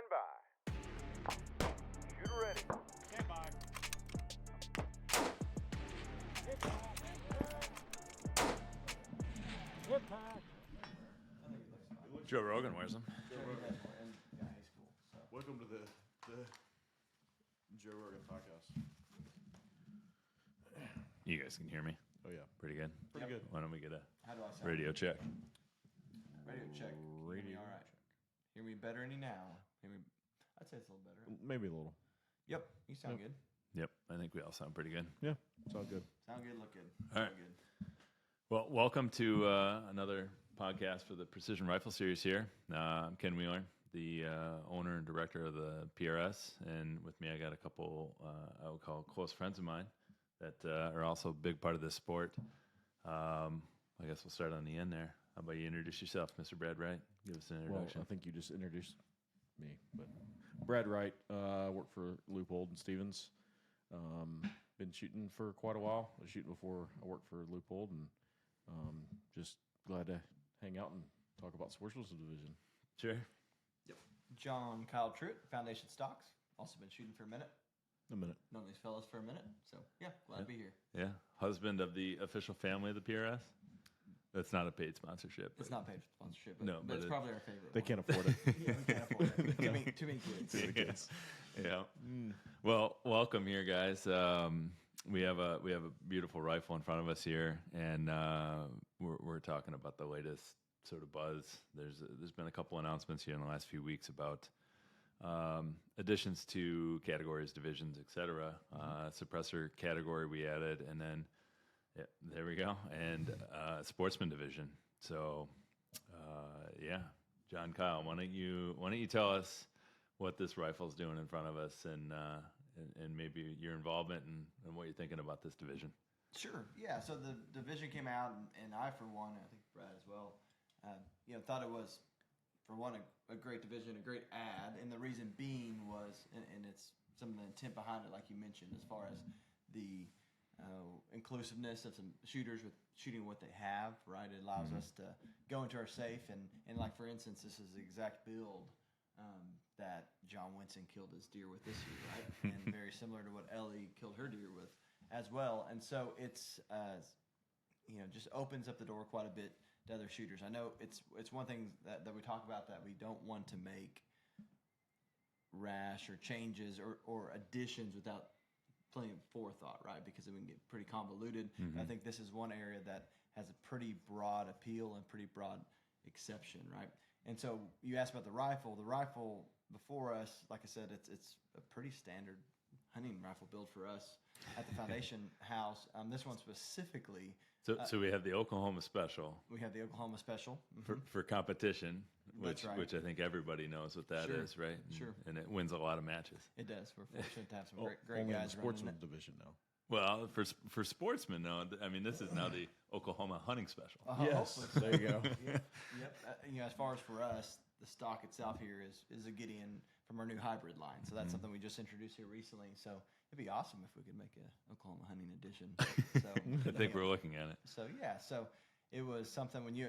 Stand by. Shooter ready. Stand by. Hit back. Hit back. Joe Rogan wears them. Welcome to the Joe Rogan podcast. You guys can hear me Oh yeah, pretty good. pretty good. Why don't we get a How do I sound? radio check? Radio check. Can you hear me all right? Hear me better any now? Hear me? I'd say it's a little better. Maybe a little. Yep, you sound good. Yep, I think we all sound pretty good. Yeah, it's all good. Sound good, look good. All right. Sound good. Well, welcome to another podcast for the Precision Rifle Series here. I'm Ken Wheeler, the owner and director of the PRS, and with me I got a couple I would call close friends of mine that are also a big part of this sport. I guess we'll start on the end there. How about you introduce yourself, Mr. Brad Wright? Give us an Well, introduction. I think you just introduced me, but Brad Wright, worked for Leupold and Stevens. Been shooting for quite a while. I was shooting before I worked for Leupold, and just glad to hang out and talk about Sportsman Division. Sure. John Kyle Truitt, Foundation Stocks. Also been shooting for a minute. A minute. Known these fellas for a minute. So, yeah, glad to be here. Yeah. Husband of the official family of the PRS. That's not a paid sponsorship. It's not paid for sponsorship, but, No, but it's it- probably our favorite. They one. can't afford it. Yeah, we can't afford it. Too many kids. Yeah. Well, welcome here, guys. We have a beautiful rifle in front of us here, and we're talking about the latest sort of buzz. There's been a couple announcements here in the last few weeks about additions to categories, divisions, etc. Suppressor category we added, and then there we go, and Sportsman Division. So yeah, John Kyle, why don't you tell us what this rifle's doing in front of us, and maybe your involvement and what you're thinking about this division. Sure. Yeah. So the division came out, and I, for one, and I think Brad as well, thought it was, for one, a great division, a great ad, and the reason being was, and it's some of the intent behind it, like you mentioned, as far as the inclusiveness of some shooters with shooting what they have, right? It allows us to go into our safe, and like, for instance, this is the exact build that John Winston killed his deer with this year, right? And very similar to what Ellie killed her deer with as well. And so it's, just opens up the door quite a bit to other shooters. I know it's one thing that we talk about, that we don't want to make rash or changes or additions without plenty of forethought, right? Because it can get pretty convoluted. I think this is one area that has a pretty broad appeal and pretty broad exception, right? And so you asked about the rifle. The rifle before us, like I said, it's a pretty standard hunting rifle build for us at the Foundation House. This one specifically, So we have the Oklahoma Special we have the Oklahoma Special. for competition, That's right. which I think everybody knows what that is, Sure, right? And, sure. and it wins a lot of matches. It does. We're fortunate to have some great Only in the guys running Sportsman it. Division now. Well, for sportsmen, no. I mean, this is now the Oklahoma Hunting Special. Yes, Hopefully. there you go. Yep. As far as for us, the stock itself here is a Gideon from our new hybrid line. So that's something we just introduced here recently. So it'd be awesome if we could make a Oklahoma hunting edition. So I think we're looking at it. So yeah, so it was something when you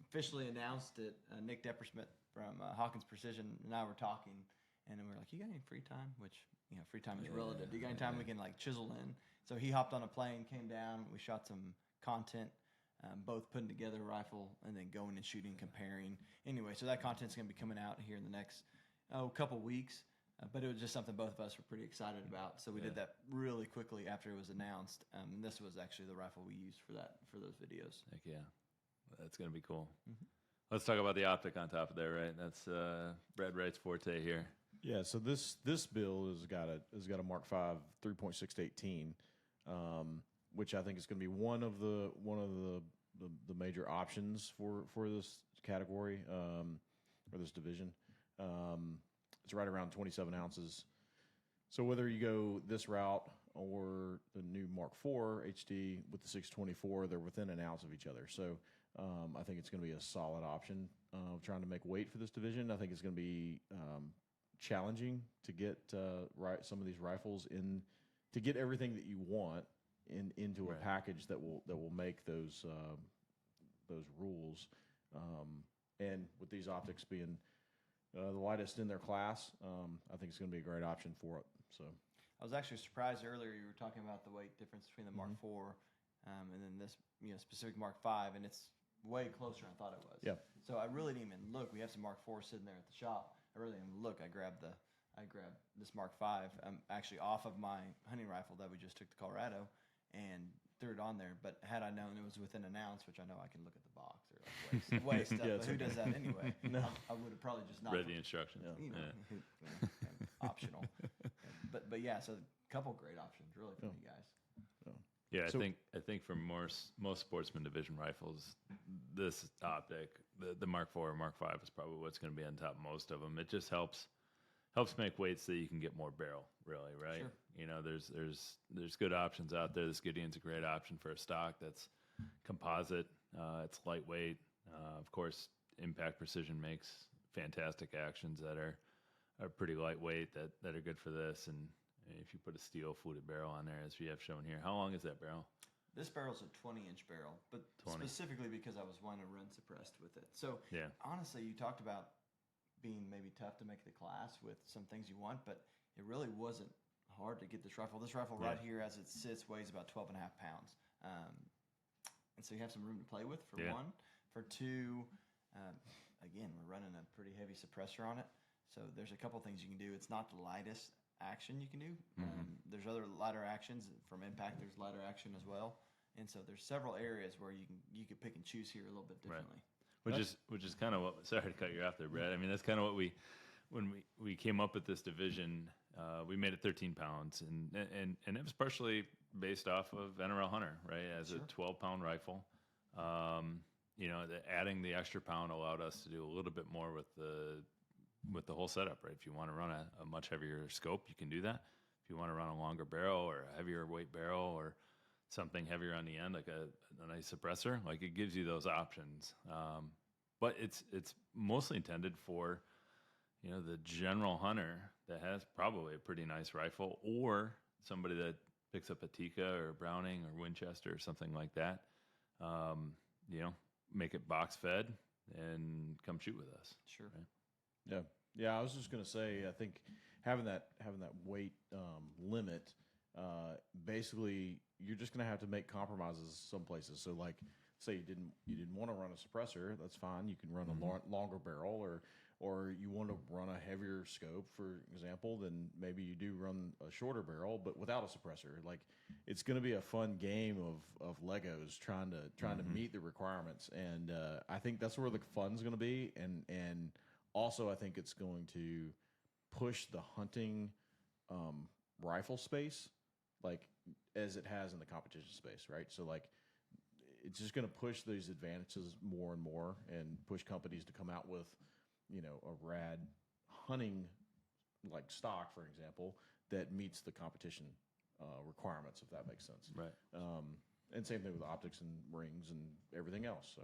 officially announced it. Nick Deppersmith from Hawkins Precision and I were talking, and we were like, "You got any free time?" Which free time is relative. Do you got any time we can like chisel in? So he hopped on a plane, came down. We shot some content. Both putting together a rifle and then going and shooting, comparing. Anyway, so that content's going to be coming out here in the next couple weeks. But it was just something both of us were pretty excited about. So we did that really quickly after it was announced. And this was actually the rifle we used for those videos. Heck yeah, that's gonna be cool. Let's talk about the optic on top of there, right? That's Brad Wright's forte here. Yeah, so this build has got a Mark V 3.6-18, which I think is going to be one of the major options for this category or this division. It's right around 27 ounces. So whether you go this route or the new Mark IV HD with the 624, they're within an ounce of each other. So I think it's going to be a solid option. Trying to make weight for this division, I think it's going to be challenging to get some of these rifles in, to get everything that you want into a package that will make those rules. And with these optics being the lightest in their class. I think it's going to be a great option for it. So I was actually surprised earlier you were talking about the weight difference between the Mark IV and then this specific Mark V, and it's way closer than I thought it was. Yeah. So I really didn't even look. We have some Mark IV sitting there at the shop. I really didn't even look. I grabbed this Mark V actually off of my hunting rifle that we just took to Colorado and threw it on there. But had I known it was within an ounce, which I know I can look at the box or like weigh stuff, Yeah, but who does that anyway? No. I would have probably just not Read the instructions. you know, kind of optional. But yeah, so a couple great options really for you guys. Yeah, So- I think for most Sportsman Division rifles, this optic, the Mark IV or Mark V is probably what's going to be on top of most of them. It just helps make weights so you can get more barrel, really, right? Sure. You know, there's good options out there. This Gideon's a great option for a stock that's composite. It's lightweight. Of course, Impact Precision makes fantastic actions that are pretty lightweight that are good for this. And if you put a steel fluted barrel on there, as we have shown here, how long is that barrel? This barrel's a 20-inch barrel, but 20. specifically because I was wanting to run suppressed with it. So Yeah. honestly, you talked about being maybe tough to make the class with some things you want, but it really wasn't hard to get this rifle. This rifle right here, as it sits, weighs about 12 and a half pounds. And so you have some room to play with, for one. For two, again, we're running a pretty heavy suppressor on it. So there's a couple things you can do. It's not the lightest action you can do. There's other lighter actions from Impact. There's lighter action as well. And so there's several areas where you could pick and choose here a little bit differently. Which is kind of what. Sorry to cut you off there, Brad. I mean, that's kind of what when we came up with this division. We made it 13 pounds, and it was partially based off of NRL Hunter, right? As a 12-pound rifle. Adding the extra pound allowed us to do a little bit more with the whole setup, right? If you want to run a much heavier scope, you can do that. If you want to run a longer barrel or a heavier weight barrel or something heavier on the end, like a nice suppressor, like it gives you those options. But it's mostly intended for, the general hunter that has probably a pretty nice rifle, or somebody that picks up a Tikka or a Browning or Winchester or something like that. Make it box fed and come shoot with us. Sure. Right? Yeah. I was just gonna say, I think having that weight limit, basically you're just gonna have to make compromises some places. So like, say you didn't want to run a suppressor, that's fine. You can run a longer barrel, or you want to run a heavier scope, for example, then maybe you do run a shorter barrel, but without a suppressor. Like, it's going to be a fun game of Legos trying to meet the requirements, and I think that's where the fun's going to be, and also I think it's going to push the hunting rifle space, like as it has in the competition space, right? So like, it's just going to push these advantages more and more, and push companies to come out with, a rad hunting like stock, for example, that meets the competition requirements, if that makes sense. Right. And same thing with optics and rings and everything else. So,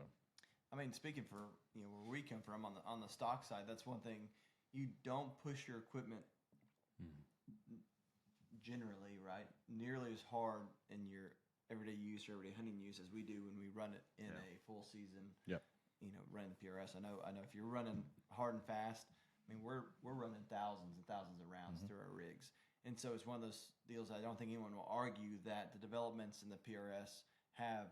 I mean, speaking for where we come from on the stock side, that's one thing. You don't push your equipment generally, right, nearly as hard in your everyday use or everyday hunting use as we do when we run it in a full season. Yep. Running the PRS. I know if you're running hard and fast, I mean, we're running thousands and thousands of rounds through our rigs. And so it's one of those deals. I don't think anyone will argue that the developments in the PRS have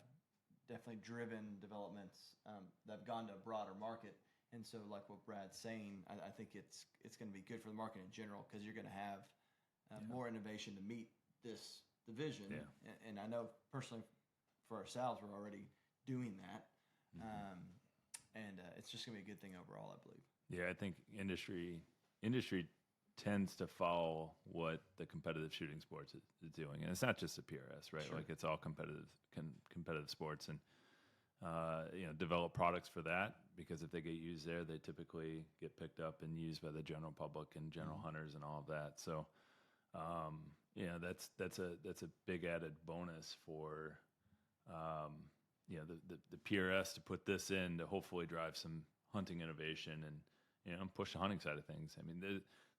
definitely driven developments that have gone to a broader market. And so, like what Brad's saying, I think it's going to be good for the market in general, because you're going to have more innovation to meet this division. Yeah. And I know personally for ourselves, we're already doing that. And it's just going to be a good thing overall, I believe. Yeah, I think industry tends to follow what the competitive shooting sports is doing, and it's not just the PRS, right? Sure. Like, it's all competitive sports, and develop products for that, because if they get used there, they typically get picked up and used by the general public and general hunters and all of that. So, that's a big added bonus for the PRS to put this in to hopefully drive some hunting innovation and push the hunting side of things. I mean,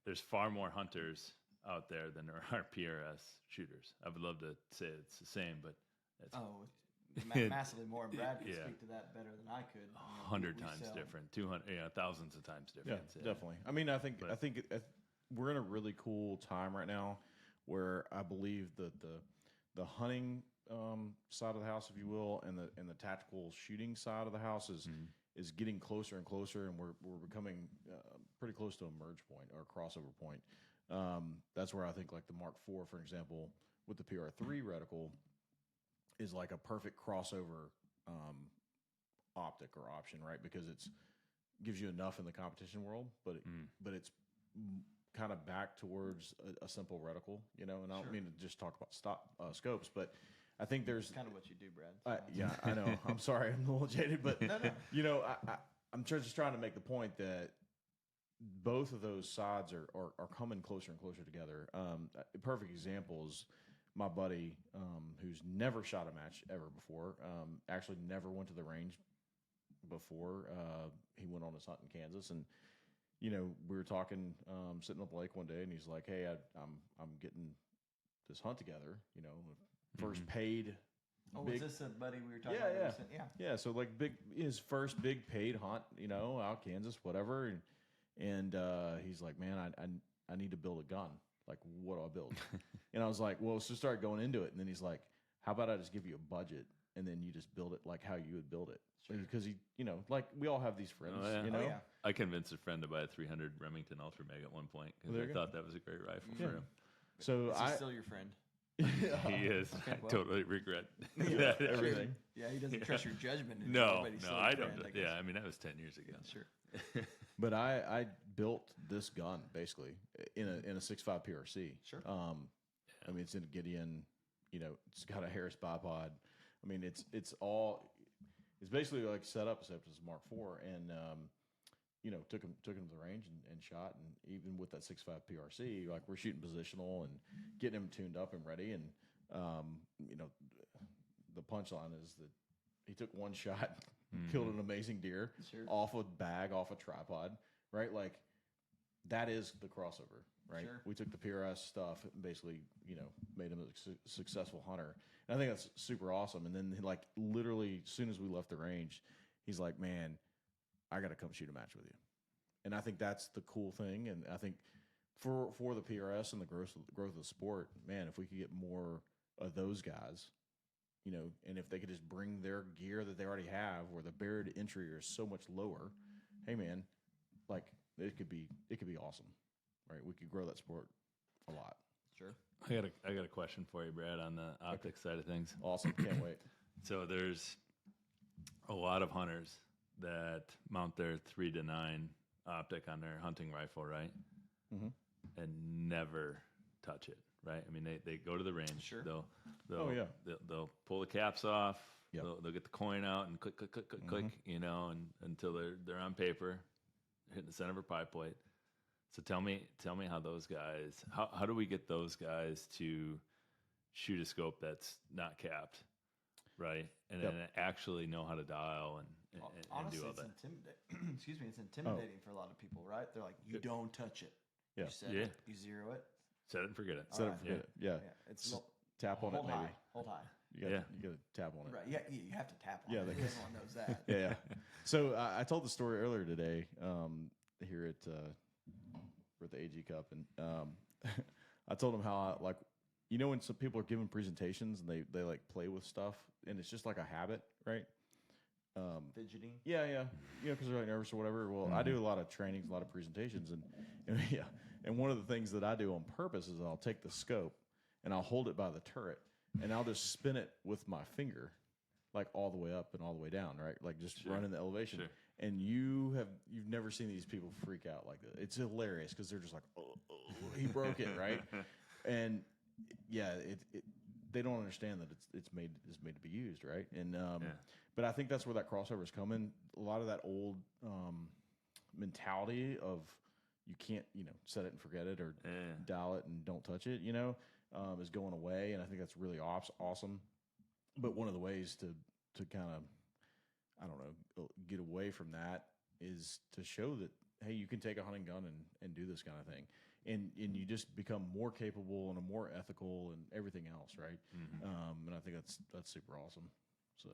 there's far more hunters out there than there are PRS shooters. I would love to say it's the same, but it's massively more. And Brad could Yeah. speak to that better than I could. 100 we times sell- different, 200, thousands of times Yeah, different. definitely. I mean, I think But- we're in a really cool time right now where I believe that the hunting side of the house, if you will, and the tactical shooting side of the house is getting closer and closer, and we're becoming pretty close to a merge point or a crossover point. That's where I think like the Mark IV, for example, with the PR3 reticle, is like a perfect crossover optic or option, right? Because it's gives you enough in the competition world, but it's kind of back towards a simple reticle, you know. And I don't mean to just talk about scopes, but I think there's kind of what you do, Brad. yeah, I know. I'm sorry, I'm a little jaded, but you know, I'm just trying to make the point that both of those sides are coming closer and closer together. A perfect example is my buddy who's never shot a match ever before. Actually, never went to the range before. He went on his hunt in Kansas, and you know, we were talking sitting on the lake one day, and he's like, "Hey, I'm getting this hunt together. You know, first paid." Oh, big, was this a buddy we were talking Yeah, about? yeah. Recent? Yeah. Yeah, so like his first big paid hunt, you know, out Kansas, whatever, and he's like, "Man, I need to build a gun. Like, what do I build?" And I was like, "Well, so start going into it." And then he's like, "How about I just give you a budget and then you just build it like how you would build it?" Because he, you know, like we all have these friends, Oh, yeah. you know. Oh, yeah. I convinced a friend to buy a 300 Remington Ultra Mag at one point because There I you go. thought that was a great rifle for him. So Is he still your friend? He is. I well. totally regret Yeah, that. everything. Yeah, he doesn't trust your judgment. No, but he's no, still I your don't. friend, guess. Yeah, I mean that was 10 years ago. Sure. But I built this gun basically in a 6.5 PRC. Sure. I mean, it's in Gideon. You know, it's got a Harris bipod. I mean, it's basically like set up except it's Mark IV, and you know, took him to the range and shot, and even with that 6.5 PRC, like we're shooting positional and getting him tuned up and ready, and you know, the punchline is that he took one shot, killed an amazing deer Sure. off a bag, off a tripod, right? Like that is the crossover, right? Sure. We took the PRS stuff and basically, you know, made him a successful hunter. And I think that's super awesome. And then like literally as soon as we left the range, he's like, "Man, I got to come shoot a match with you." And I think that's the cool thing. And I think for the PRS and the growth of the sport, man, if we could get more of those guys, you know, and if they could just bring their gear that they already have, where the barrier to entry is so much lower, hey man, like it could be awesome, right? We could grow that sport a lot. Sure. I got a question for you, Brad, on the optics side of things. Awesome, can't wait. So there's a lot of hunters that mount their 3 to 9 optic on their hunting rifle, right? Mhm. And never touch it, right? I mean, they go to the range. Sure. They'll Oh, yeah. They'll pull the caps off. Yep. They'll get the coin out and click, you know, and until they're on paper, hitting the center of a pie plate. So tell me how those guys, how do we get those guys to shoot a scope that's not capped, right? And Yep. then actually know how to dial and Honestly, do all it's that. intimidating. Excuse me, it's intimidating for a lot of people, right? They're like, "You don't touch it. Yeah. You set Yeah. it, you zero it. Set it and forget it. Set it right. and forget it. Yeah. Yeah, it's Just tap on it hold maybe. high, hold high. You got to tap on it. Right? Yeah, you have to tap on Yeah, it. like- Everyone knows that. Yeah. So I told the story earlier today here at we're at the AG Cup, and I told them how like, you know, when some people are giving presentations and they like play with stuff and it's just like a habit, right? Fidgeting. Yeah, you know, because they're like nervous or whatever. Well, I do a lot of trainings, a lot of presentations, and yeah, and one of the things that I do on purpose is I'll take the scope and I'll hold it by the turret and I'll just spin it with my finger, like all the way up and all the way down, right? Like just running the elevation. Sure. And you've never seen these people freak out like that. It's hilarious because they're just like, oh, he broke it, right? And yeah, they don't understand that it's made to be used, right? And but I think that's where that crossover is coming. A lot of that old mentality of you can't, you know, set it and forget it or dial it and don't touch it, you know, is going away. And I think that's really awesome. But one of the ways to kind of, I don't know, get away from that is to show that, hey, you can take a hunting gun and do this kind of thing. And you just become more capable and more ethical and everything else, right? And I think that's super awesome. So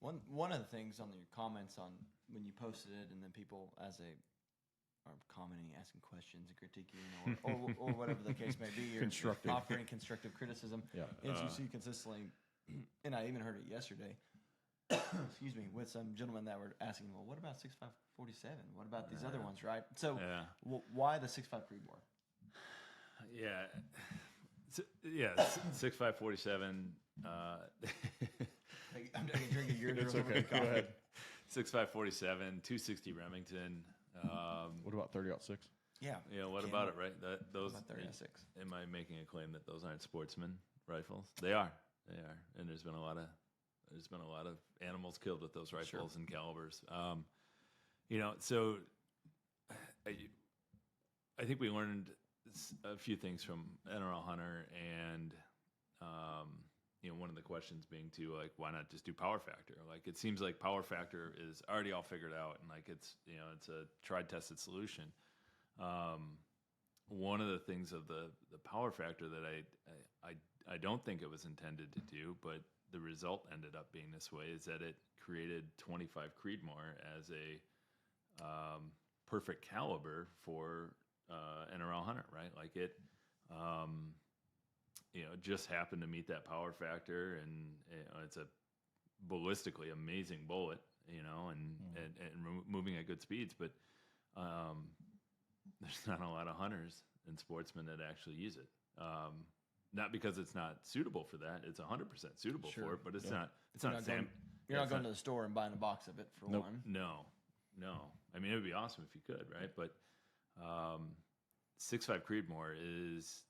One of the things on your comments on when you posted it, and then people are commenting, asking questions, and critiquing, or whatever the case may be, or Constructive. offering constructive criticism. Yeah. As you see consistently, and I even heard it yesterday. Excuse me, with some gentlemen that were asking, well, what about 6547? What about these other ones, right? So, why the 65 Creedmoor? Yeah. Yeah, 6547. I'm going to drink a year. It's okay. Go ahead. 6547, 260 Remington. What about 30-06? Yeah. Yeah, what about it, right? Those About 30-06. Am I making a claim that those aren't sportsman rifles? They are. And there's been a lot of animals killed with those rifles and calibers. So I think we learned a few things from NRL Hunter, and one of the questions being too, like, why not just do power factor? Like, it seems like power factor is already all figured out, and like it's a tried tested solution. One of the things of the power factor that I don't think it was intended to do, but the result ended up being this way, is that it created 25 Creedmoor as a perfect caliber for NRL Hunter, right? Like it, just happened to meet that power factor, and it's a ballistically amazing bullet, and moving at good speeds, but there's not a lot of hunters and sportsmen that actually use it. Not because it's not suitable for that; it's 100% suitable for it, but it's not. It's not. You're not going to the store and buying a box of it for one. No. I mean, it would be awesome if you could, right? But 6.5 Creedmoor is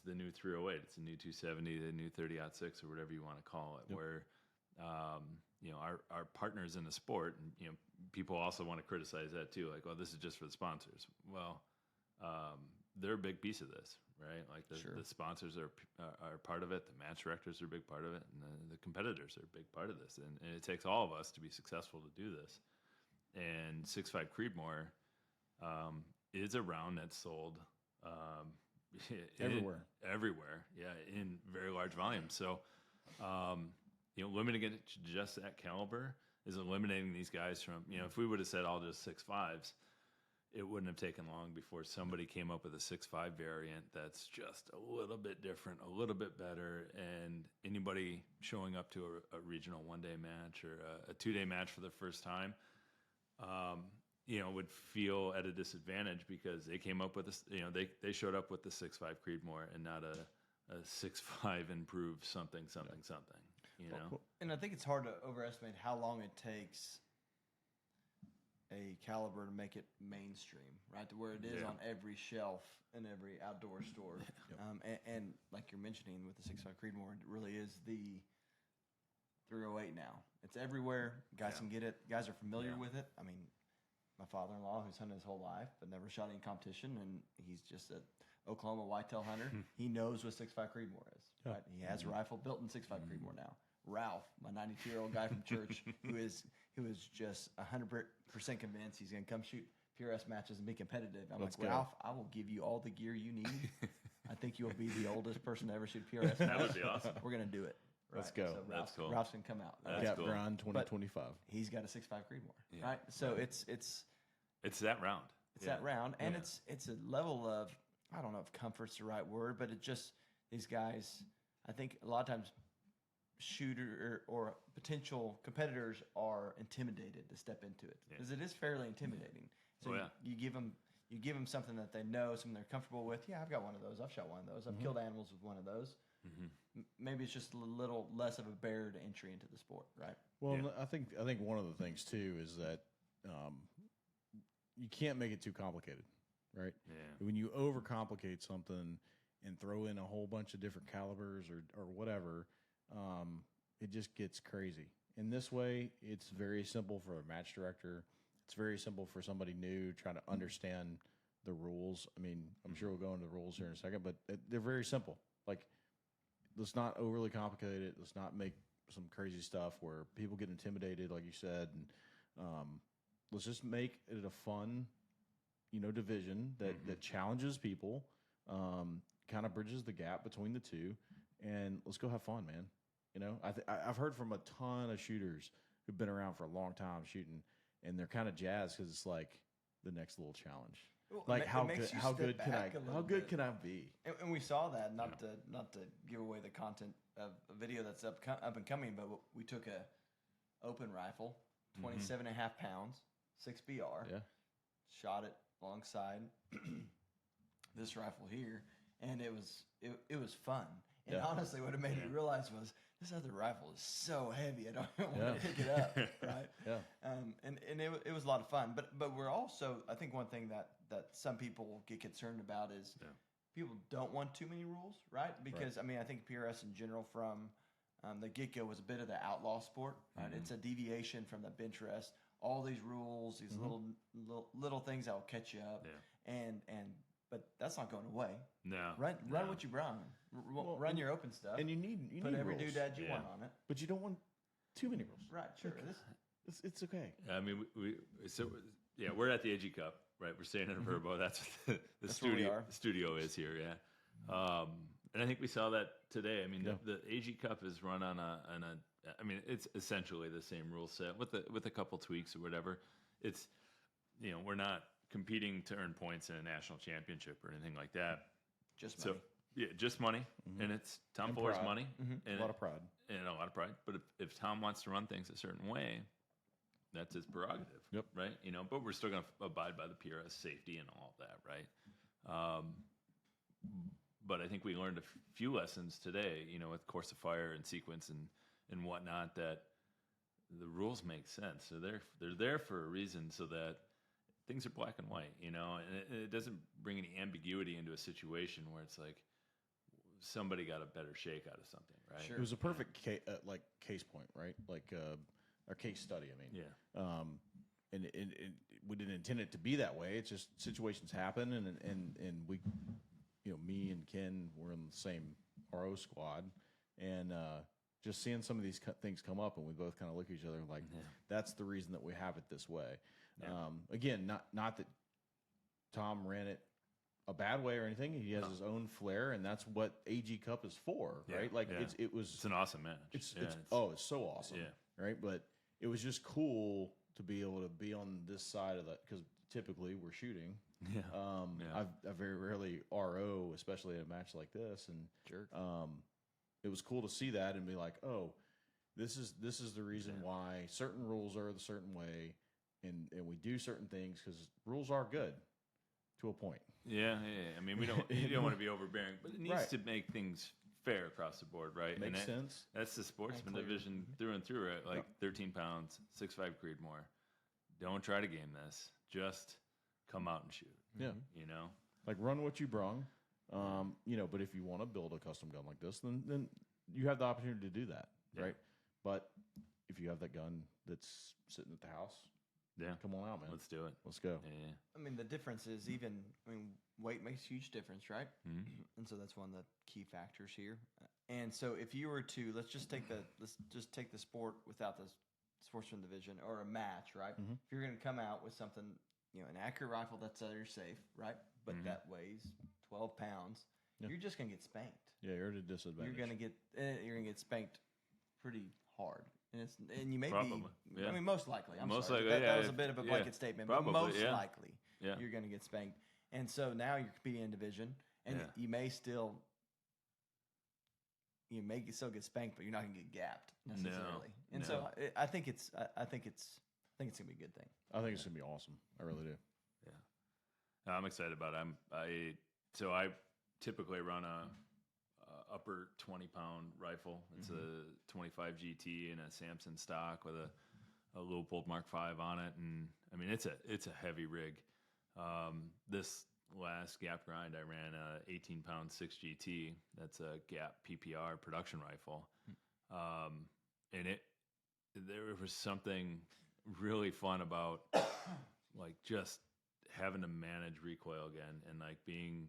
the new 308. It's the new 270, the new 30-06, or whatever you want to call it. Yep. Where our partners in the sport, and people also want to criticize that too. Like, well, this is just for the sponsors. Well, they're a big piece of this, right? Like the sponsors are part of it. The match directors are a big part of it, and the competitors are a big part of this. And it takes all of us to be successful to do this. And 6.5 Creedmoor is a round that's sold everywhere, in very large volumes. So, limiting it to just that caliber is eliminating these guys from, if we would have said all just 6.5s, it wouldn't have taken long before somebody came up with a 6.5 variant that's just a little bit different, a little bit better, and anybody showing up to a regional one-day match or a two-day match for the first time, would feel at a disadvantage because they came up with this, they showed up with the 6.5 Creedmoor and not a 6.5 improved something. And I think it's hard to overestimate how long it takes a caliber to make it mainstream, right? To where it is on every shelf in every outdoor store. And like you're mentioning with the 6.5 Creedmoor, it really is the 308 now. It's everywhere. Guys can get it. Guys are familiar with it. I mean, my father-in-law, who's hunted his whole life but never shot any competition, and he's just an Oklahoma whitetail hunter. He knows what 6.5 Creedmoor is. Right? He has a rifle built in 6.5 Creedmoor now. Ralph, my 92-year-old guy from church, who is just 100% convinced he's going to come shoot PRS matches and be competitive. I'm like, Ralph, I will give you all the gear you need. I think you'll be the oldest person to ever shoot PRS matches. That would be awesome. We're going to do it. Let's go. So That's cool. Ralph's going to come out. Gap Grind 2025. He's got a 6.5 Creedmoor, right? So it's that round. It's that round, and it's a level of, I don't know if comfort's the right word, but it just, these guys, I think a lot of times shooter or potential competitors are intimidated to step into it because it is fairly intimidating. So you give them something that they know, something they're comfortable with. Yeah, I've got one of those. I've shot one of those. I've killed animals with one of those. Maybe it's just a little less of a barrier to entry into the sport, right? Well, I think one of the things too is that you can't make it too complicated, right? Yeah. When you overcomplicate something and throw in a whole bunch of different calibers or whatever, it just gets crazy. In this way, it's very simple for a match director. It's very simple for somebody new trying to understand the rules. I mean, I'm sure we'll go into the rules here in a second, but they're very simple. Like, let's not overly complicate it. Let's not make some crazy stuff where people get intimidated, like you said. And let's just make it a fun, division that challenges people, kind of bridges the gap between the two, and let's go have fun, man. You know, I've heard from a ton of shooters who've been around for a long time shooting, and they're kind of jazzed because it's like the next little challenge. Well, Like it how makes good you how step good can I back a how little good bit. can I be? And we saw that, not to give away the content of a video that's up and coming, but we took a open rifle, 27 and a half pounds, 6BR, Yeah. shot it alongside this rifle here, and it was fun. And Yeah. honestly, what it made me realize was this other rifle is so heavy. I don't want to pick it up, right? Yeah. And it was a lot of fun. But we're also, I think one thing that some people get concerned about is people don't want too many rules, right? Because I mean, I think PRS in general from the get-go was a bit of the outlaw sport, right? It's a deviation from the bench rest. All these rules, these little things that will catch you up, but that's not going away. No. Run what you run. Run your open stuff. And you need put every rules. doodad you want on it. But you don't want too many rules. Right, sure. It's okay. I mean, we're at the AG Cup, right? We're staying in Verbo. That's what the where we studio are. studio is here, yeah. And I think we saw that today. I mean, the AG Cup is run on a. I mean, it's essentially the same rule set with a couple tweaks or whatever. It's we're not competing to earn points in a national championship or anything like that. Just money. So yeah, just money, and it's Tom And Fuller's pride. money, and A lot of pride. and a lot of pride. But if Tom wants to run things a certain way, that's his prerogative. Yep. Right. But we're still going to abide by the PRS safety and all of that, right? But I think we learned a few lessons today, with course of fire and sequence and whatnot, that the rules make sense. So they're there for a reason, so that things are black and white, and it doesn't bring any ambiguity into a situation where it's like somebody got a better shake out of something, right? Sure. It was a perfect case point, right? Like a case study. I mean, Yeah. And we didn't intend it to be that way. It's just situations happen, and we, me and Ken were in the same RO squad, and just seeing some of these things come up, and we both kind of look at each other like, that's the reason that we have it this way. Yeah. Again, not that Tom ran it a bad way or anything. He has his own flair, and that's what AG Cup is for, right? Like it's an awesome match. it's Yeah, it's so awesome, Yeah. right? But it was just cool to be able to be on this side of that, because typically we're shooting. Yeah. I very rarely RO, especially at a match like this, and it was cool to see that and be like, oh, this is the reason why certain rules are a certain way, and we do certain things because rules are good to a point. Yeah. I mean, you don't want to be overbearing, but it needs to make things fair across the board, right? Makes sense. That's the Sportsman Division through and through, right? Like 13 pounds, 6'5" Creedmoor. Don't try to game this. Just come out and shoot. Yeah. Like run what you brung. But if you want to build a custom gun like this, then you have the opportunity to do that, right? But if you have that gun that's sitting at the house, come on out, man. Let's do it. Let's go. Yeah. I mean, the difference is weight makes a huge difference, right? And so that's one of the key factors here. And so if you were to let's just take the sport without the Sportsman Division or a match, right? If you're going to come out with something, an accurate rifle that's you're safe, right? But that weighs 12 pounds, you're just going to get spanked. Yeah, you're at a disadvantage. You're going to get spanked pretty hard. And you may Probably, be, I mean, most likely. Most sorry. likely, That was a bit of a blanket statement, Probably, but most yeah. likely Yeah. you're going to get spanked. And so now you're competing in division, and you may still get spanked, but you're not going to get gapped necessarily. So I think it's going to be a good thing. I think it's gonna be awesome. I really do. Yeah. No, I'm excited about it. I typically run a upper 20-pound rifle. It's a 25 GT and a Samson stock with a Leupold Mark V on it, and I mean it's a heavy rig. This last gap grind, I ran a 18-pound 6 GT. That's a Gap PPR production rifle, and there was something really fun about like just having to manage recoil again and like being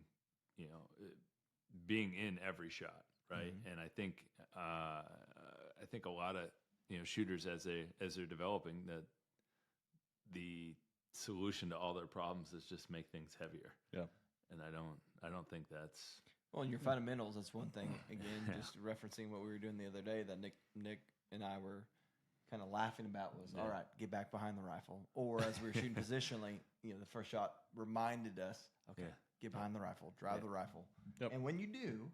in every shot, right? And I think a lot of shooters as they're developing, that the solution to all their problems is just make things heavier. Yeah. And I don't think that's Well, in your fundamentals, that's one thing. Again, just referencing what we were doing the other day that Nick and I were kind of laughing about was, all right, get back behind the rifle. Or as we were shooting positionally, the first shot reminded us, okay, get behind the rifle, drive the rifle. Yep. And when you do,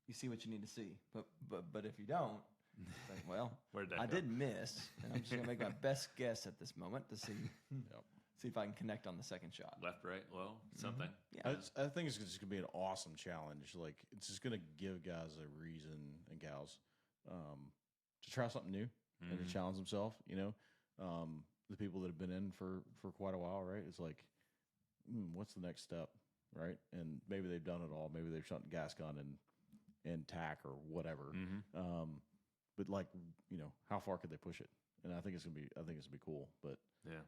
you see what you need to see. But if you don't, it's like, well, I did miss, and I'm just going to make my best guess at this moment to see see if I can connect on the second shot. Left, right, low, something. Yeah. I think it's just gonna be an awesome challenge. Like it's just gonna give guys a reason and gals to try something new and to challenge themselves. The people that have been in for quite a while, right? It's like, what's the next step, right? And maybe they've done it all. Maybe they've shot gas gun and tack or whatever. But like, how far could they push it? And I think it's gonna be cool. But yeah.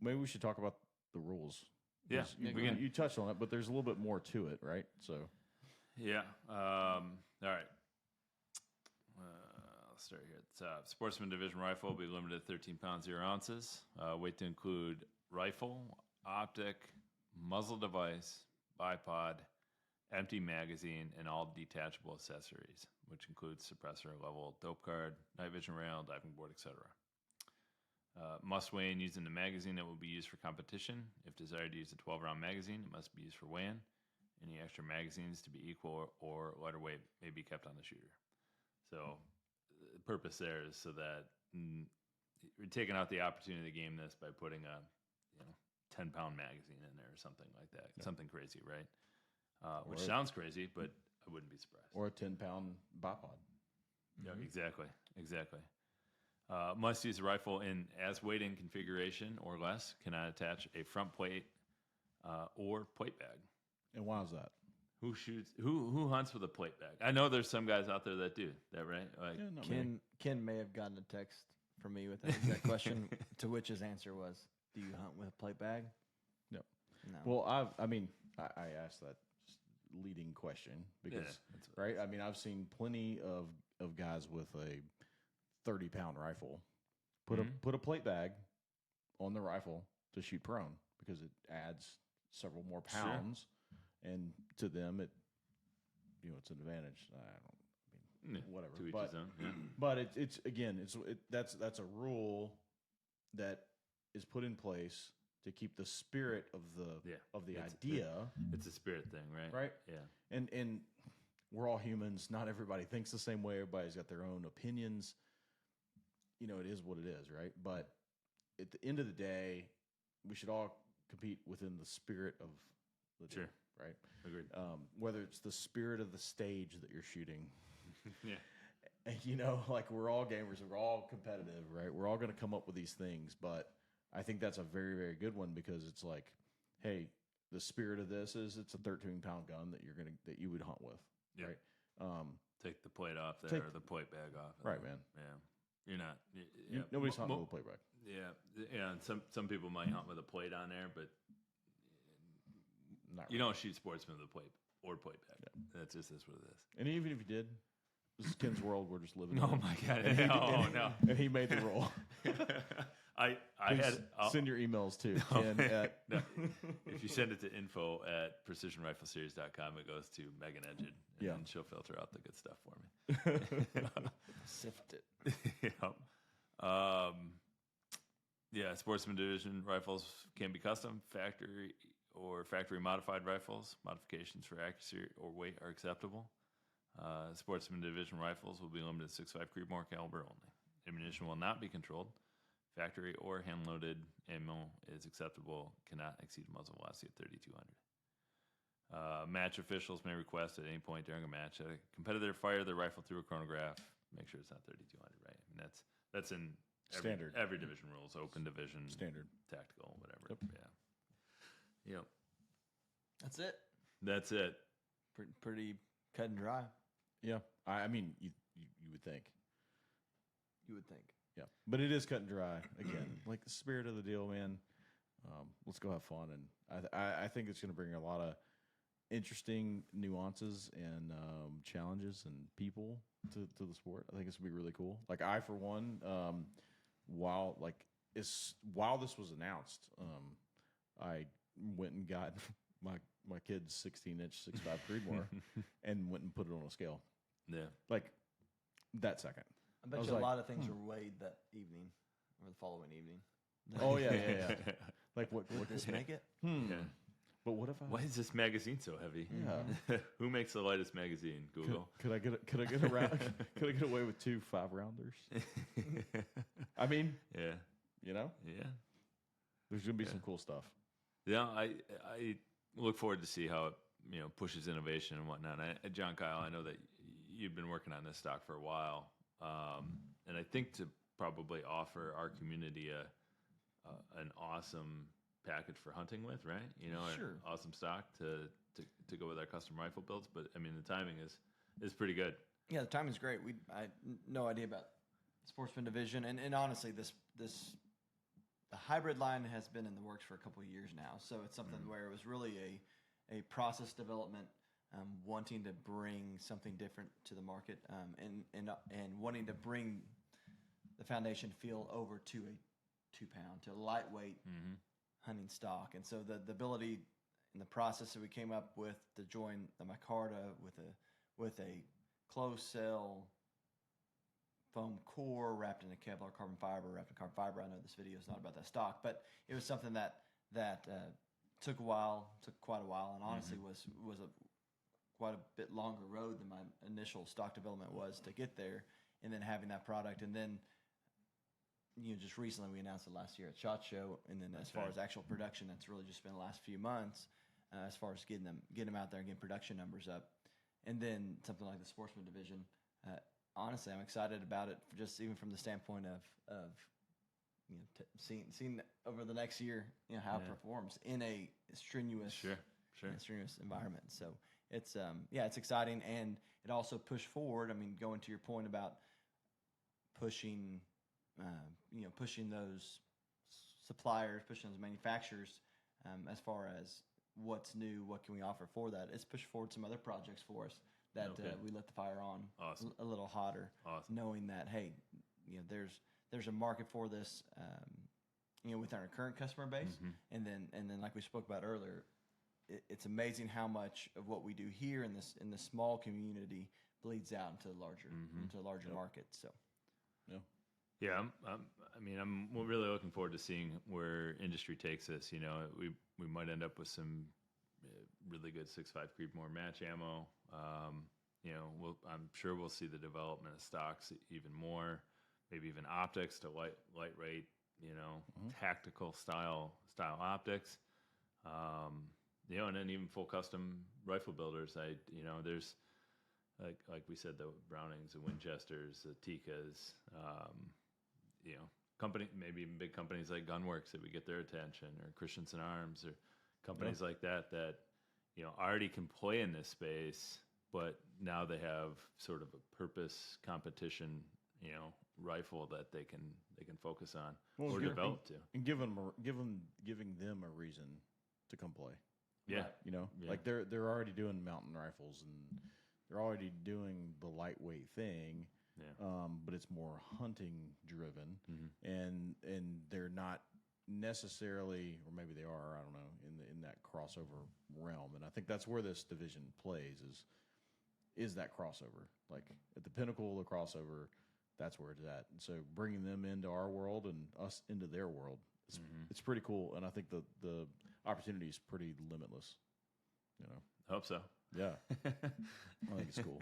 Maybe we should talk about the rules. Yeah, You touched on it, but there's a little bit more to it, right? So, yeah. All right. Let's start here at the top. Sportsman Division rifle will be limited to 13 pounds, 0 ounces. Weight to include rifle, optic, muzzle device, bipod, empty magazine, and all detachable accessories, which includes suppressor, level, dope card, night vision rail, diving board, etc. Must weigh in using the magazine that will be used for competition. If desired to use a 12-round magazine, it must be used for weigh-in. Any extra magazines to be equal or lighter weight may be kept on the shooter. So the purpose there is so that we're taking out the opportunity to game this by putting a 10-pound magazine in there or something like that. Something crazy, right? Which sounds crazy, but I wouldn't be surprised. or a 10-pound bipod. Yeah, exactly. Must use a rifle in as weight-in configuration or less. Cannot attach a front plate or plate bag. And why is that? Who shoots? Who hunts with a plate bag? I know there's some guys out there that do that, right? Like, Ken may have gotten a text from me with that exact question, to which his answer was, "Do you hunt with a plate bag?" Yep. No. Well, I asked that leading question because, right? I mean, I've seen plenty of guys with a 30-pound rifle put a plate bag on the rifle to shoot prone because it adds several more pounds, and to them it's an advantage. Whatever. To each But his own. but that's a rule that is put in place to keep the spirit of the idea. It's a spirit thing, right? Right. Yeah. And we're all humans. Not everybody thinks the same way. Everybody's got their own opinions. It is what it is, right? But at the end of the day, we should all compete within the spirit of the deal, right? Agreed. Whether it's the spirit of the stage that you're shooting. Yeah. Like we're all gamers and we're all competitive, right? We're all going to come up with these things, but I think that's a very, very good one because it's like, hey, the spirit of this is it's a 13-pound gun that you would hunt with, right? Take the plate off there or the plate bag off. Right, man. Yeah. You're not. Nobody's hunting with a plate bag. Yeah. And some people might hunt with a plate on there, but You don't shoot sportsmen with a plate or plate bag. Yeah. That's what it is. And even if you did, this is Ken's world. We're just living. Oh my God! No. And he made the rule. Send your emails to Ken. If you send it to info@precisionrifleseries.com, it goes to Megan Edged, and she'll filter out the good stuff for me. Sift it. Sportsman Division rifles can be custom, factory or factory modified rifles. Modifications for accuracy or weight are acceptable. Sportsman Division rifles will be limited to 6.5 Creedmoor caliber only. Ammunition will not be controlled. Factory or hand-loaded ammo is acceptable. Cannot exceed a muzzle velocity of 3,200. Match officials may request at any point during a match that a competitor fire their rifle through a chronograph. Make sure it's not 3,200, right? I mean, that's in standard. Every division rules, open division, standard, tactical, whatever. Yep. Yeah. Yep. That's it. Pretty cut and dry. Yeah. I mean, you would think. You would think. Yeah, but it is cut and dry. Again, like the spirit of the deal, man. Let's go have fun, and I think it's going to bring a lot of interesting nuances and challenges and people to the sport. I think it's going to be really cool. Like I, for one, while this was announced, I went and got my my kid's 16-inch 6.5 Creedmoor and went and put it on a scale. Yeah. Like that second. I bet was you a like, lot of things were weighed that evening or the following evening. Oh yeah. Like what Would this make it? Yeah. But what if I? Why is this magazine so heavy? Yeah. Who makes the lightest magazine? Google. Could I get around? Could I get away with 2 5-rounders? I mean, Yeah. you know, Yeah. there's gonna be some cool stuff. Yeah. I look forward to see how it pushes innovation and whatnot. John Kyle, I know that you've been working on this stock for a while, and I think to probably offer our community an awesome package for hunting with, right? Sure. An awesome stock to go with our custom rifle builds. But I mean, the timing is pretty good. Yeah, the timing's great. I had no idea about Sportsman Division, and honestly, the hybrid line has been in the works for a couple of years now. So it's something where it was really a process development, wanting to bring something different to the market, and wanting to bring the foundation feel over to a 2-pound, to a lightweight hunting stock. And so the ability and the process that we came up with to join the micarta with a closed cell foam core wrapped in a Kevlar carbon fiber, I know this video is not about that stock, but it was something that took quite a while, and honestly was quite a bit longer road than my initial stock development was to get there, and then having that product, and then just recently we announced it last year at SHOT Show, and then as far as actual production, that's really just been the last few months, as far as getting them out there and getting production numbers up, and then something like the Sportsman Division. Honestly, I'm excited about it, just even from the standpoint of seeing over the next year how it performs in a strenuous strenuous environment. So it's it's exciting, and it also pushed forward. I mean, going to your point about pushing those suppliers, pushing those manufacturers, as far as what's new, what can we offer for that. It's pushed forward some other projects for us that we lit the fire on a little hotter, knowing that, hey, there's a market for this, within our current customer base, and then like we spoke about earlier, it's amazing how much of what we do here in this small community bleeds out into a larger market. So, yeah, I'm really looking forward to seeing where industry takes this. We might end up with some really good 6.5 Creedmoor match ammo. I'm sure we'll see the development of stocks even more, maybe even optics to light rate, tactical style optics. And then even full custom rifle builders. There's like we said, the Brownings, the Winchesters, the Tikas, maybe even big companies like Gunworks that we get their attention, or Christensen Arms, or companies like that already can play in this space, but now they have sort of a purpose competition, rifle that they can focus on or develop to, and giving them a reason to come play. Yeah, like they're already doing mountain rifles, and they're already doing the lightweight thing. Yeah. But it's more hunting driven, and they're not necessarily, or maybe they are, I don't know, in that crossover realm. And I think that's where this division plays is that crossover. Like at the pinnacle of the crossover, that's where it's at. And so bringing them into our world and us into their world, it's pretty cool. And I think the opportunity is pretty limitless. Hope so. Yeah, I think it's cool.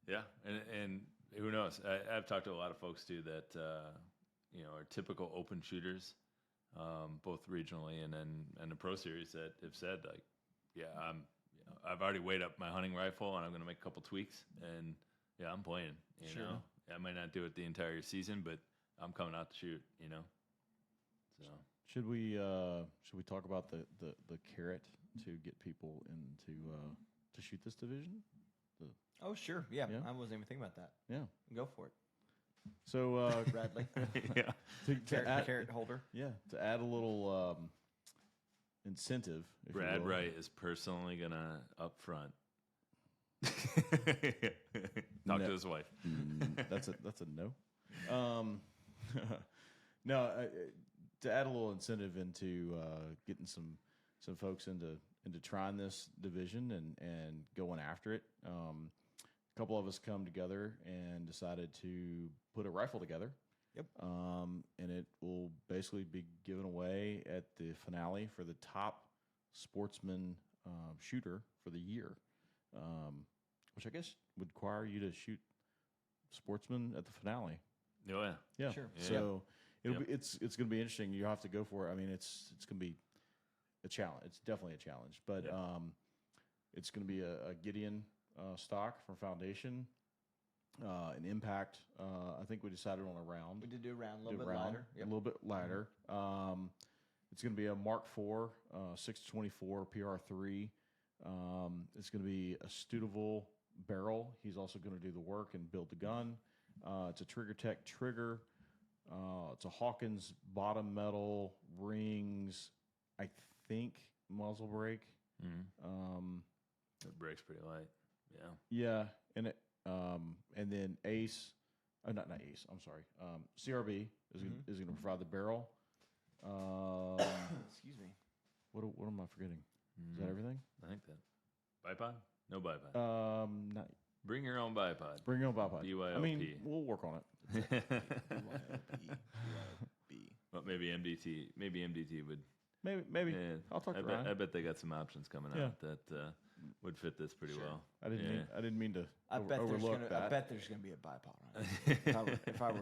Yeah, and who knows? I've talked to a lot of folks too that are typical open shooters, both regionally and then the Pro Series, that have said like, I've already weighed up my hunting rifle and I'm going to make a couple tweaks, and I'm playing. You know, I might not do it the entire season, but I'm coming out to shoot. So should we talk about the carrot to get people into to shoot this division? Oh, sure. Yeah, I wasn't even thinking about that. Yeah. Go for it. So, Bradley. yeah. Carrot holder. Yeah. To add a little incentive. If Brad you will. Wright is personally going to up front talk to his wife. That's a no. No, to add a little incentive into getting some folks into into trying this division and going after it. A couple of us come together and decided to put a rifle together. Yep. And it will basically be given away at the finale for the top sportsman shooter for the year, which I guess would require you to shoot sportsman at the finale. Oh, yeah. Yeah. Sure. Yeah. So it'll Yep. be it's going to be interesting. You have to go for it. I mean, it's going to be a challenge. It's definitely a challenge, but Yep. it's going to be a Gideon stock from Foundation, an Impact. I think we decided on a round. We did do a round, a Do little bit round, lighter. a little bit lighter. It's going to be a Mark IV 624 PR3. It's going to be a Studeville barrel. He's also going to do the work and build the gun. It's a Trigger Tech trigger. It's a Hawkins bottom metal rings. I think muzzle brake. It breaks pretty light. Yeah. Yeah, and then Ace. Oh, not Ace. I'm sorry. CRB is going to provide the barrel. Excuse me. What am I forgetting? Is that everything? I think that. Bipod? No bipod. Not Bring your own bipod. bring your own bipod. I mean, BYOP. we'll work on it. B. But maybe MDT. Maybe MDT would. Maybe. Yeah, I'll talk to I bet, Ryan. I bet they got some options coming Yeah. out that would fit this pretty well. I didn't mean to I bet overlook that. I bet there's gonna be a bipod on it. if I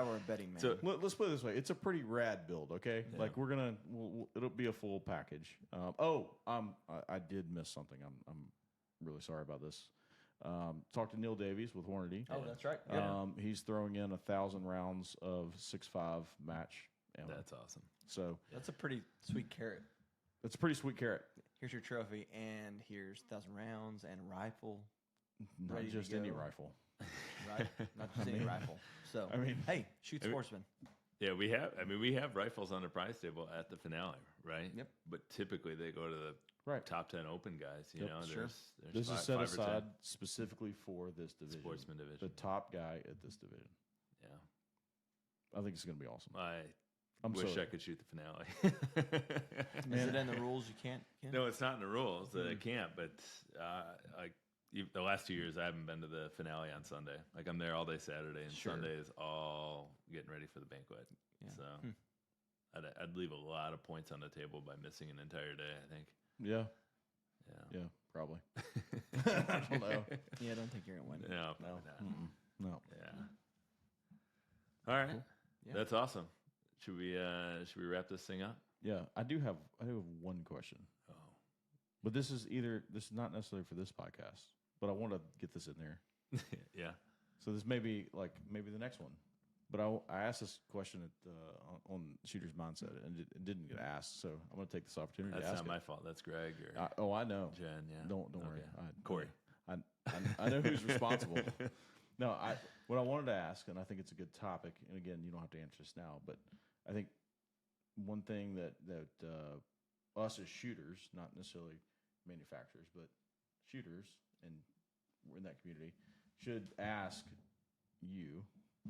were a betting man. So let's put it this way: it's a pretty rad build. Okay, like it'll be a full package. I did miss something. I'm really sorry about this. Talked to Neil Davies with Hornady. Oh, that's right. He's throwing in 1,000 rounds of 6.5 match ammo. That's awesome. So That's a pretty sweet carrot. it's a pretty sweet carrot. Here's your trophy, and here's 1,000 rounds and a rifle. Not Ready to just any go. rifle. Right? Not just any rifle. So, I mean- hey, shoot sportsman. Yeah, we have rifles on the prize table at the finale, right? Yep. But typically they go to the Right. top 10 open guys. You Yep, know, sure. there's This five, is set 5 or 10 aside specifically for this division. Sportsman Division. The top guy at this division. Yeah. I think it's going to be awesome. I I'm wish so- I could shoot the finale. Is it in the rules? You can't? No, it's not in the rules that I can't. But the last 2 years, I haven't been to the finale on Sunday. Like I'm there all day Saturday, and Sure. Sunday is all getting ready for the banquet. Yeah. So I'd leave a lot of points on the table by missing an entire day. I think. Yeah. Yeah. Yeah. Probably. I don't know. Yeah, I don't think you're gonna win. No. No. probably not. No. Yeah. All right. Yeah. That's awesome. Should we wrap this thing up? Yeah. I do have one question, Oh. but this is not necessarily for this podcast, but I want to get this in there. Yeah. So this may be maybe the next one. But I asked this question on Shooter's Mindset, and it didn't get asked. So I'm going to take this opportunity That's to ask not my it. fault. That's Greg or I know. Jen. Yeah. Don't worry. Okay. Corey. I know who's responsible. No, what I wanted to ask, and I think it's a good topic. And again, you don't have to answer this now, but I think one thing that us as shooters, not necessarily manufacturers, but shooters, and we're in that community, should ask you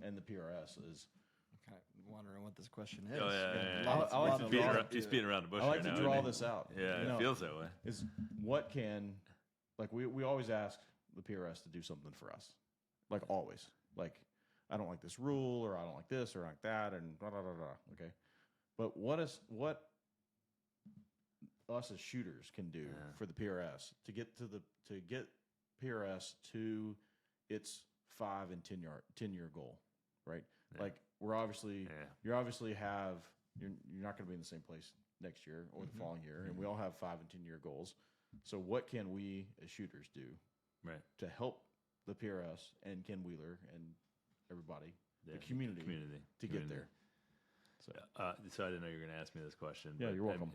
and the PRS is. I'm kind of wondering what this question is. Oh yeah. I like to draw- He's beating around the bush. I like right to now, draw isn't he? this out. Yeah, You know, it feels that way. is what can we always ask the PRS to do something for us, like always. Like I don't like this rule, or I don't like this, or I like that, and blah blah blah blah. Okay, but what us as shooters can do for the PRS to get PRS to its 5 and 10-year goal, right? Yeah. Like we're obviously you're not going to be in the same place next year or the following year, and we all have 5 and 10-year goals. So what can we as shooters do to help the PRS and Ken Wheeler and everybody, the community to get there? So I didn't know you were going to ask me this question. Yeah, but you're welcome.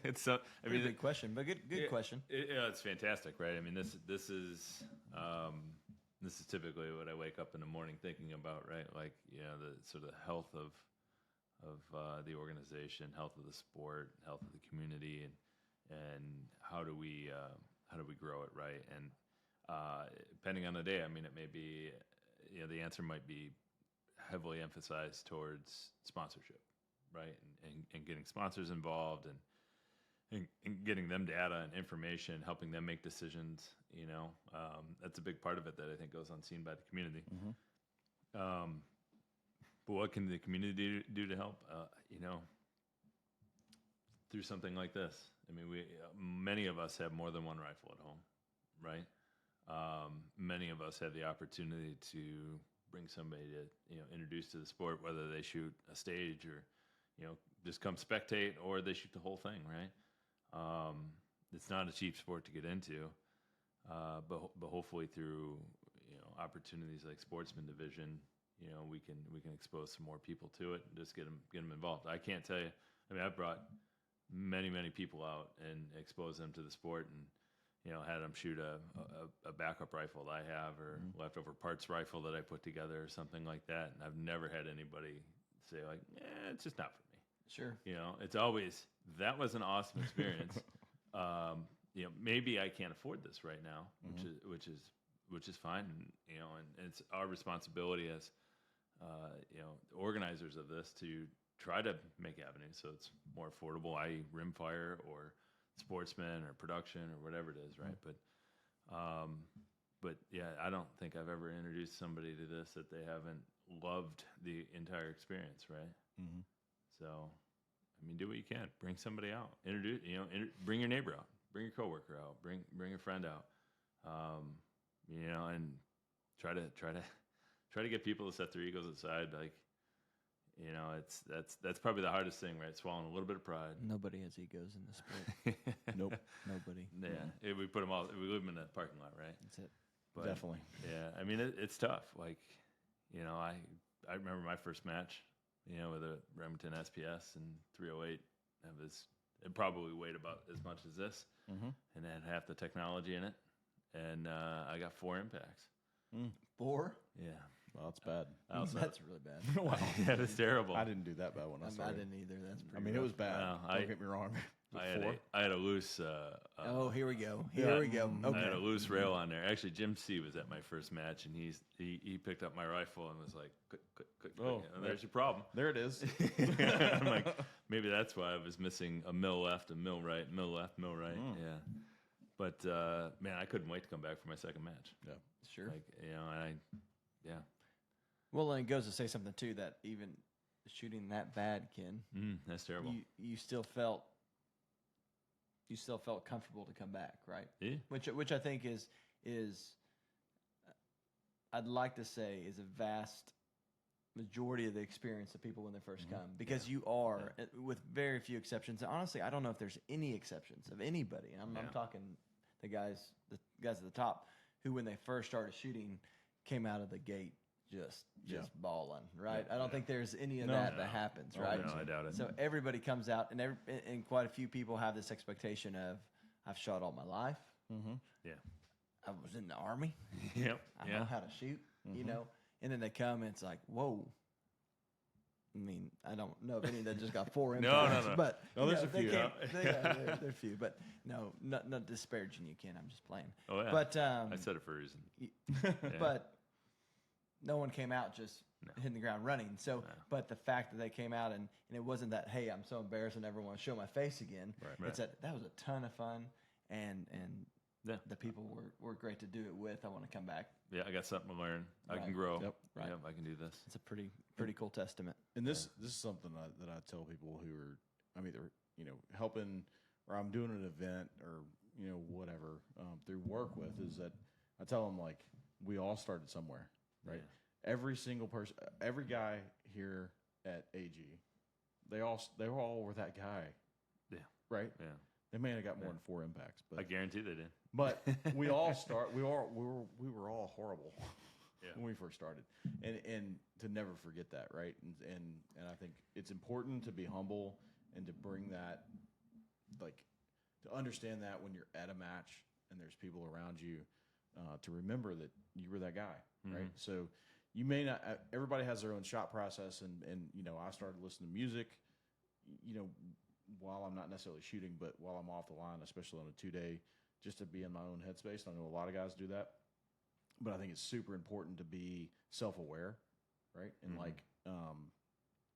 It's so. I mean, Good question, but good question. It's fantastic, right? I mean, this is typically what I wake up in the morning thinking about, right? Like, you know, the sort of health of the organization, health of the sport, health of the community, and how do we grow it, right? And depending on the day, I mean, it may be, you know, the answer might be heavily emphasized towards sponsorship, right? And getting sponsors involved, and and getting them data and information, helping them make decisions. That's a big part of it that I think goes unseen by the community. But what can the community do to help? Through something like this. I mean, many of us have more than one rifle at home, right? Many of us have the opportunity to bring somebody to, introduce to the sport, whether they shoot a stage or, just come spectate, or they shoot the whole thing, right? It's not a cheap sport to get into, but hopefully through, opportunities like Sportsman Division, we can expose some more people to it and just get them involved. I can't tell you. I mean, I've brought many people out and exposed them to the sport, and had them shoot a backup rifle that I have, or leftover parts rifle that I put together, or something like that. And I've never had anybody say like, it's just not for me. Sure. It's always, that was an awesome experience. Maybe I can't afford this right now, which is fine. And it's our responsibility as organizers of this to try to make avenues so it's more affordable, i.e. rimfire or sportsman or production or whatever it is, right? But yeah, I don't think I've ever introduced somebody to this that they haven't loved the entire experience, right? So, I mean, do what you can. Bring somebody out. Introduce, bring your neighbor out. Bring your coworker out. Bring a friend out. And try to get people to set their egos aside. Like, that's probably the hardest thing, right? Swallowing a little bit of pride. Nobody has egos in this sport. Nope. Nobody. Yeah, we put them all. We leave them in the parking lot, right? That's it. But, Definitely. Yeah, I mean it's tough. Like, I remember my first match, with a Remington SPS and 308. It probably weighed about as much as this, and had half the technology in it, and I got 4 impacts. 4? Yeah. Well, that's bad. That's really bad. Wow. Yeah, it was terrible. I didn't do that bad when I I started. didn't either. That's pretty I mean, rough. it was bad. Don't get me wrong. I had a loose. Oh, here we go. Here we go. I had Okay. a loose rail on there. Actually, Jim C was at my first match, and he picked up my rifle and was like, click. Oh, And there's your problem. There it is. I'm like, maybe that's why I was missing a mil left, a mil right, mil left, mil right. Yeah. But man, I couldn't wait to come back for my second match. Yeah. Sure. Like, and Well, and it goes to say something too that even shooting that bad, Ken, that's terrible. you still felt comfortable to come back, right? Yeah. Which I think is I'd like to say is a vast majority of the experience of people when they first come, because you are, with very few exceptions. Honestly, I don't know if there's any exceptions of anybody. I'm talking the guys at the top who, when they first started shooting, came out of the gate just balling, right? I don't think there's any of that happens, right? No, I doubt it. So everybody comes out, and quite a few people have this expectation of, I've shot all my life. Yeah. I was in the Army. Yep. I know how to shoot, and then they come and it's like, whoa. I mean, I don't know if any that just got 4 impacts. No. But there's a few. There are a few, but no, not disparaging you, Ken. I'm just playing. Oh yeah. But I said it for a reason. but no one came out just hitting the ground running. So, but the fact that they came out and it wasn't that, hey, I'm so embarrassed I never want to show my face again. Right. It's that was a ton of fun, and the people were great to do it with. I want to come back. Yeah, I got something to learn. I Right. can grow. Yep. Right. Yep, I can do this. It's a pretty cool testament. And this is something that I tell people who are, I'm either helping, or I'm doing an event, or whatever through work with, is that I tell them, like, we all started somewhere, right? Yeah. Every single person, every guy here at AG, they were all were that guy. Yeah. Right. Yeah. They may have got more than 4 impacts, I but guarantee they did. but we all start. We were all horrible when we first started, and to never forget that, right? And I think it's important to be humble and to bring that, like, to understand that when you're at a match and there's people around you, to remember that you were that guy, right? So you may not. Everybody has their own shot process, and I started listening to music, while I'm not necessarily shooting, but while I'm off the line, especially on a 2-day, just to be in my own headspace. I know a lot of guys do that, but I think it's super important to be self-aware, right? And like,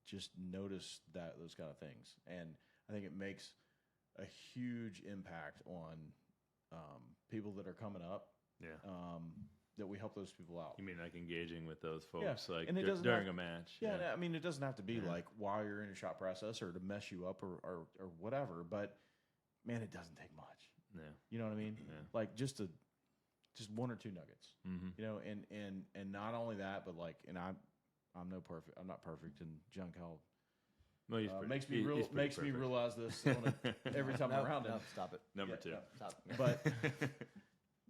just notice those kind of things. And I think it makes a huge impact on people that are coming up. Yeah. That we help those people out. You mean like engaging with those folks, Yeah, like and it doesn't during have- a match? Yeah, I mean, it doesn't have to be Yeah. like while you're in a shot process or to mess you up or whatever. But man, it doesn't take much. Yeah. You know what I mean? Yeah. Like just one or two nuggets. Mm-hmm. You know, and not only that, but like, and I'm not perfect, and John Cowell Well, he's makes pretty me perfect. realize this every time I'm around him. No, stop it. Number Yeah, 2. Stop. But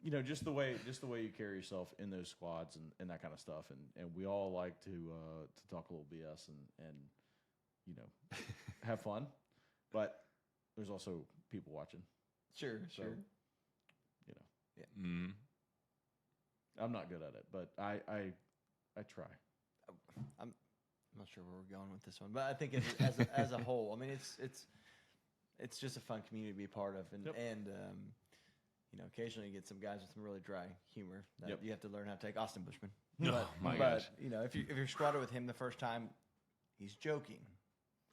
you know, just the way you carry yourself in those squads and that kind of stuff, and we all like to talk a little BS and you know have fun, but there's also people watching. Sure, So, sure. you know, Mm-hmm. I'm not good at it, but I try. I'm not sure where we're going with this one, but I think as a whole, I mean, it's just a fun community to be a part of, and Yep. you know, occasionally you get some guys with some really dry humor that Yep. you have to learn how to take. Austin Bushman. Oh, my gosh. You know, if you're squatted with him the first time, he's joking.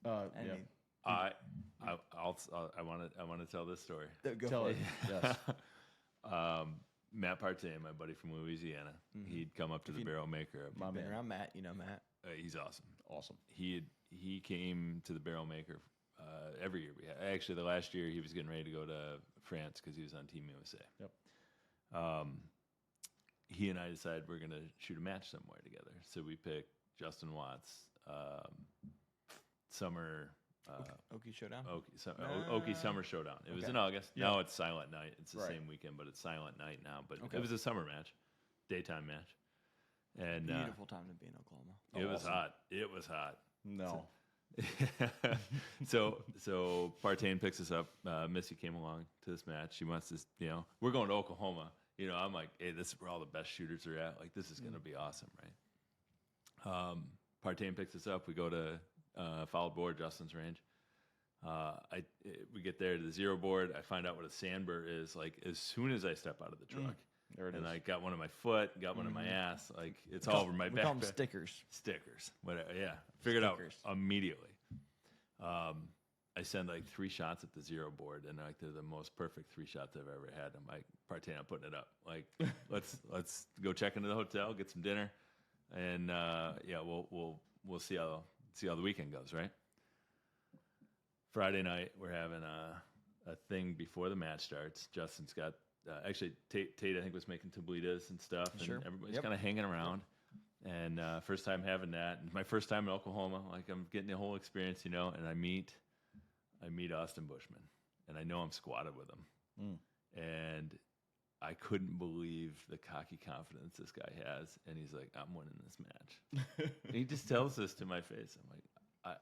And Yeah. I want to tell this story. Go Tell for it. it. Yes. Matt Partain, my buddy from Louisiana, he'd come up to the barrel maker. My Been man. around Matt, you know Matt. He's awesome. Awesome. He came to the barrel maker every year. Actually, the last year he was getting ready to go to France because he was on Team USA. Yep. He and I decided we're going to shoot a match somewhere together. So we picked Justin Watts, summer. Okie Showdown. Okie Summer Showdown. It was Okay. in August. Yeah. Now it's Silent Night. It's the Right. same weekend, but it's Silent Night now. But Okay. it was a summer match, daytime match, and Beautiful time to be in Oklahoma. it was Awesome. hot. It was hot. No. so Partain picks us up. Missy came along to this match. She wants to, we're going to Oklahoma. I'm like, hey, this is where all the best shooters are at. Like, this is going to be awesome, right? Partain picks us up. We go to foul board, Justin's range. We get there to the zero board. I find out what a sandbur is. Like, as soon as I step out of the truck, There it and is. I got one on my foot, got one on my ass. Like, it's all over my We back. call them stickers. Stickers, whatever. Yeah, figured Stickers. out immediately. I send like 3 shots at the zero board, and like they're the most perfect 3 shots I've ever had. I'm like, Partain, I'm putting it up. Like, let's go check into the hotel, get some dinner, and we'll see how the weekend goes. Right. Friday night, we're having a thing before the match starts. Justin's got actually Tate I think was making tablitas and stuff, and Sure. everybody's Yep. kind of hanging around. And first time having that, and my first time in Oklahoma, like I'm getting the whole experience, and I meet Austin Bushman, and I know I'm squatted with him, and I couldn't believe the cocky confidence this guy has, and he's like, I'm winning this match. And he just tells this to my face. I'm like,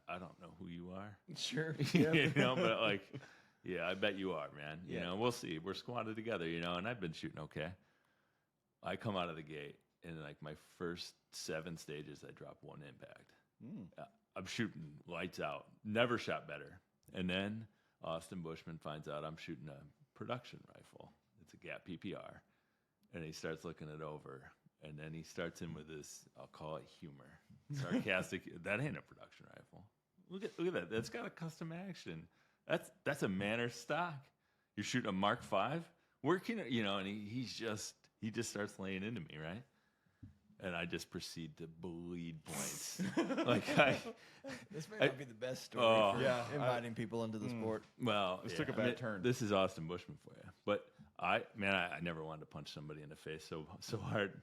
I don't know who you are, Sure. but like, yeah, I bet you are, man. Yeah. We'll see. We're squatted together, and I've been shooting okay. I come out of the gate, and like my first 7 stages, I drop 1 impact. I'm shooting lights out. Never shot better. And then Austin Bushman finds out I'm shooting a production rifle. It's a Gap PPR. And he starts looking it over. And then he starts in with this, I'll call it humor. Sarcastic. That ain't a production rifle. Look at that. That's got a custom action. That's a Manor stock. You're shooting a Mark V? Where can and he just starts laying into me, right? And I just proceed to bleed points. This may not be the best story for inviting people into the sport. Well, This took a bad turn. This is Austin Bushman for you. But I never wanted to punch somebody in the face so hard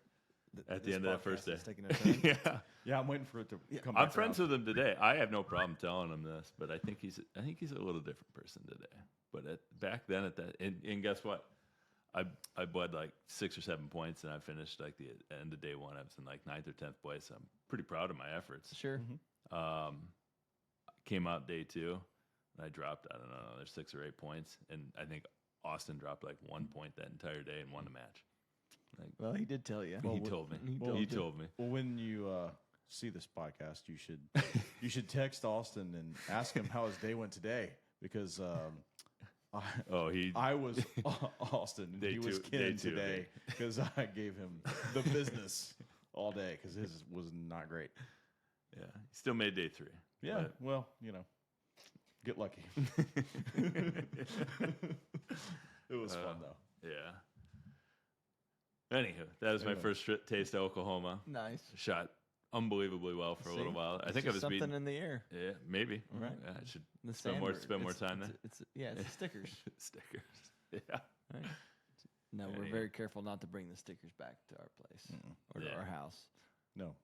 at the This end of that podcast first day. is taking a turn. Yeah. Yeah, I'm waiting for it to come back I'm friends around. with him today. I have no problem telling him this, but I think he's a little different person today. But back then and guess what? I bled like 6 or 7 points, and I finished like the end of day 1. I was in like 9th or 10th place. I'm pretty proud of my efforts. Sure. Came out day 2, and I dropped, I don't know, another 6 or 8 points, and I think Austin dropped like 1 point that entire day and won the match. Like, Well, he did tell you. he told me. He told me. Well, when you see this podcast, you should text Austin and ask him how his day went today, because I was Austin and he was Ken today because I gave him the business all day because his was not great. Yeah, he still made day 3. Yeah, but well, Get lucky. It was fun though. Yeah. Anywho, that was my Anyway. first taste of Oklahoma. Nice. Shot unbelievably well for a little See? while. I It's think I just was something beating. in the air. Yeah, maybe. Right. Yeah, I should The spend more time there. It's it's stickers. Stickers. Yeah. Right. No, we're Anywho. very careful not to bring the stickers back to our place or to Yeah. our house. No,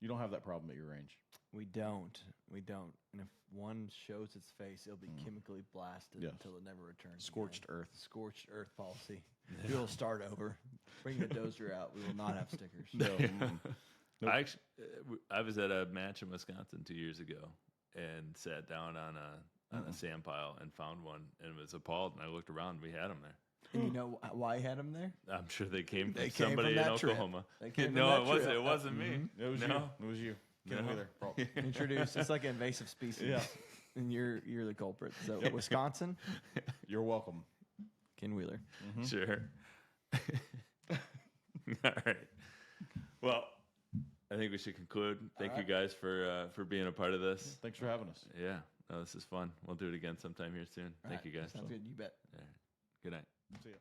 you don't have that problem at your range. We don't. And if one shows its face, it'll be chemically blasted Yes. until it never returns. Scorched again. earth. Scorched earth policy. We'll start over. Bring the dozer out. We will not have stickers. No. Nope. I actually, I was at a match in Wisconsin 2 years ago and sat down on a sand pile and found one and was appalled. And I looked around. We had them there. And you know why I had them there? I'm sure they came from They came somebody from in that trip. Oklahoma. They came from No, that it wasn't. trip. It wasn't me. It was No. you. It was you. Ken No. Wheeler. Probably. Introduced. It's like an invasive species. Yeah. And you're the culprit. So Wisconsin, You're welcome. Ken Wheeler. Sure. All right. Well, I think we should conclude. Thank you guys for being a part of this. Thanks for having us. Yeah. No, this is fun. We'll do it again sometime here soon. Thank you guys. Sounds good. You bet. All right. Good night. See ya.